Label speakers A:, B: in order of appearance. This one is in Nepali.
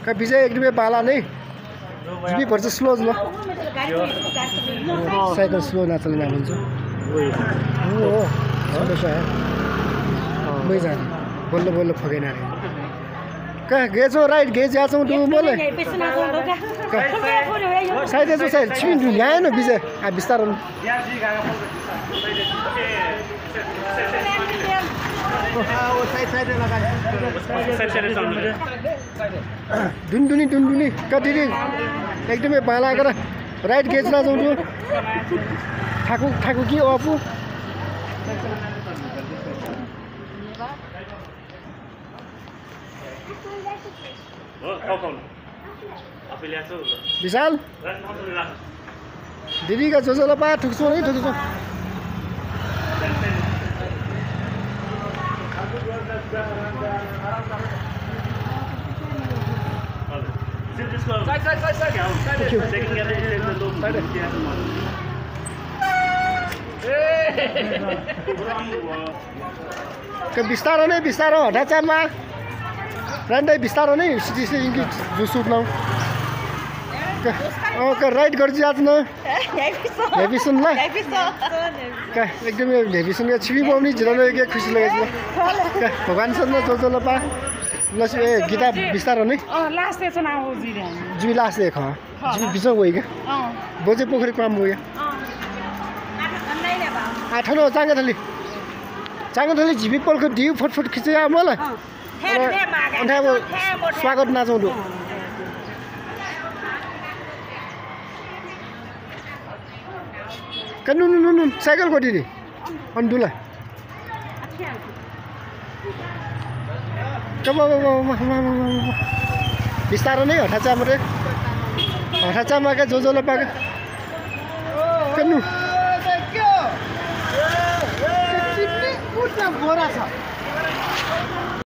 A: का विजय एकदमै बाला नै जिबी पर्छ स्लो ल साइकल स्लो नचल्ने भन्छ हो समस्या है मै जाने बल्ल बल्ल फगेन अरे कहाँ गेछौ राइट गे जाछौ तू बोले साइड यसो साइड छिन यहाँ न विजय आ बिस्तारो दुनदुनी कति एकदमै बाला गर राइट गेज नजाउँ तू ठाकु कि अफु विशाल दिदीका जोजोलाई पा ठुक्छौ है ठुक्छौ बिस्तारो नै बिस्तारो हटा चामा रान्दै बिस्तारो नै सिधै इङ्गी जुस उठ्नौ राइट गर्छु आज न हेभिसन ल एकदमै हेभिसन छिपी पाउने झिराउनु के खुसी लागेको छ भगवान छ न जो ल पा ल ए गीता बिस्तारो नै जिमी लास्ट देख जिमी बिचमा गयो क्या बोजे पोखरी काम गयो आठनो चाङ्गा झिमी पल्को दिउ फटफट खिच्यो मलाई अब स्वागत नाचौँ लु नु साइकल कति नि अनि दुला बिस्तारो नै हटा चामरे हटा चामाका जोजोलाई पाका कन्नु बोरा छ